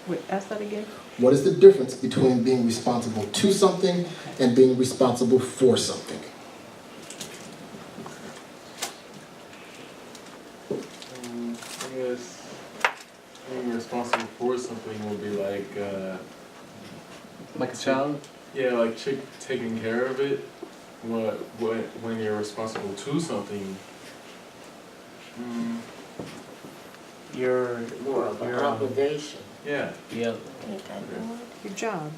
Wait, ask that again. What is the difference between being responsible to something and being responsible for something? I guess being responsible for something will be like Like a child? yeah, like taking care of it. When you're responsible to something, You're, More of an You're, obligation. yeah. yeah, Your job.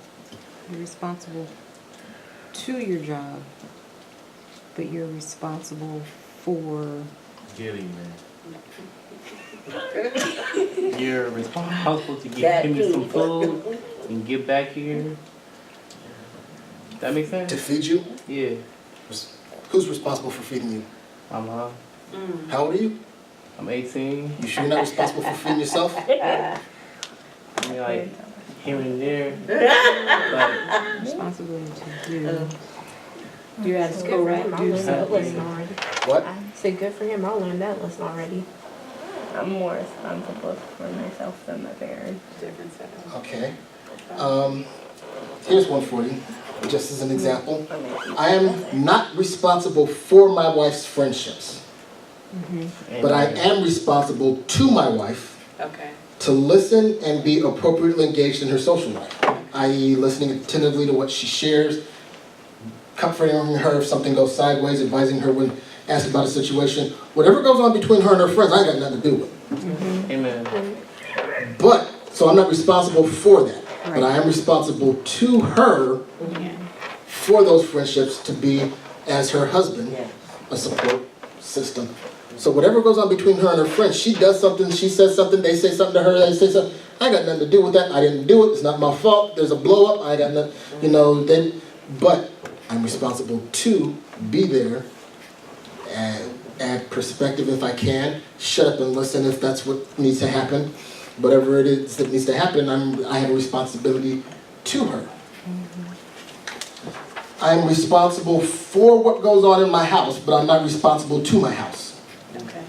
You're responsible to your job, but you're responsible for. Getting there. you're responsible to That give me some too. food and get back here. That makes sense? To feed you? Yeah. Who's responsible for feeding you? My mom. How old are you? I'm 18. You sure you're not responsible for feeding yourself? I mean, like, here and there. Like, Responsibility to do. You're at Good school, for right? him. I Do learned that something. lesson already. What? I said good for him. I learned that lesson already. I'm more responsible for myself than my parents. Different setup. Okay. Here's one for you, just as an example. I am not responsible for my wife's friendships, but I am responsible to my wife Okay. to listen and be appropriately engaged in her social life, i.e. listening attentively to what she shares, comforting her if something goes sideways, advising her when asked about a situation. Whatever goes on between her and her friends, I ain't got nothing to do with. amen. But, so I'm not responsible for that, but Right. I am responsible to her for those friendships to be, as her husband, Yeah. a support system. So whatever goes on between her and her friends, she does something, she says something, they say something to her, they say something. I got nothing to do with that. I didn't do it. It's not my fault. There's a blow up. I got nothing, you know. But I'm responsible to be there and add perspective if I can. Shut up and listen if that's what needs to happen. Whatever it is that needs to happen, I have a responsibility to her. I'm responsible for what goes on in my house, but I'm not responsible to my house. Okay.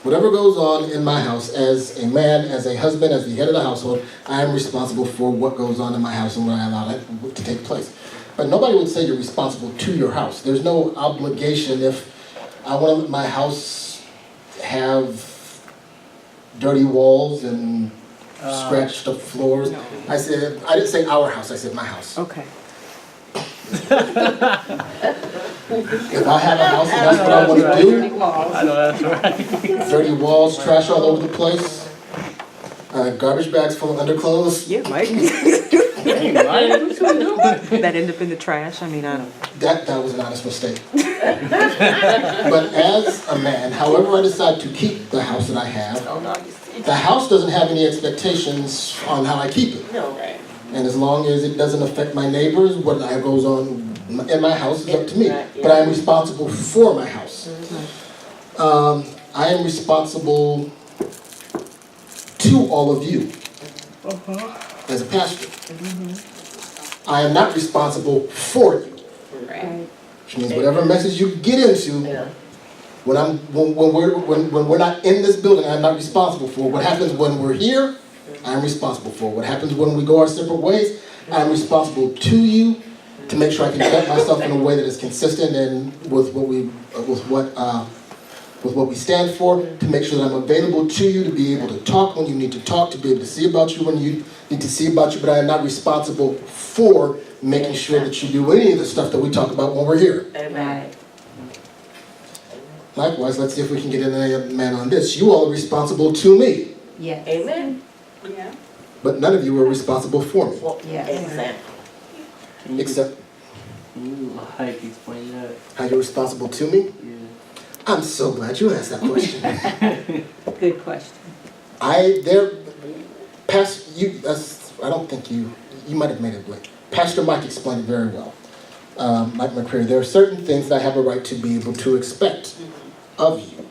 Whatever goes on in my house, as a man, as a husband, as the head of the household, I am responsible for what goes on in my house and what I allow that to take place. But nobody would say you're responsible to your house. There's no obligation if I want to let my house have dirty walls and scratched up floors. No. I didn't say our house, I said my house. Okay. If I have a house and that's what I want to do, I know that's right. dirty walls, trash all over the place, garbage bags full of underclothes, Yeah, Mike. Hey, Mike, what you doing? That end up in the trash. I mean, I don't. that was an honest mistake. But as a man, however I decide to keep the house that I have, Oh, no, you see. the house doesn't have any expectations on how I keep it. No. Right. And as long as it doesn't affect my neighbors, what goes on in my house is up to me. Right, yeah. But I am responsible for my house. I am responsible to all of you as a pastor. I am not responsible for you, Right. which means whatever message you get into, Yeah. when we're not in this building, I'm not responsible for. What happens when we're here, I'm responsible for. What happens when we go our separate ways, I'm responsible to you to make sure I conduct myself in a way that is consistent and with what we stand for, to make sure that I'm available to you, to be able to talk when you need to talk, to be able to see about you when you need to see about you, but I am not responsible for making sure that you do any of the stuff that we talk about when we're here. Amen. Likewise, let's see if we can get an amen on this. You all are responsible to me, Yes. Amen. Yeah. but none of you are responsible for me, Well, Yes. exactly. except Can you like explain that? how you're responsible to me. Yeah. I'm so glad you asked that question. Good question. I don't think you might have made it blank. Pastor Mike explained it very well. Mike McCreary, there are certain things that I have a right to be able to expect of you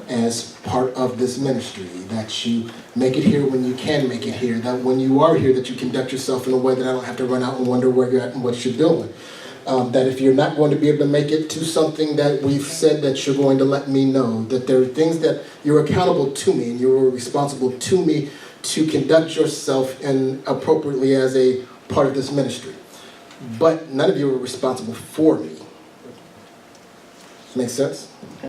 as part of this ministry, that you make it here when you can make it here, that when you are here that you conduct yourself in a way that I don't have to run out and wonder where you're at and what you're doing. that if you're not going to be able to make it to something that we've said, that you're going to let me know, that there are things that you're accountable to me and you're responsible to me to conduct yourself appropriately as a part of this ministry. But none of you are responsible for me. Make sense?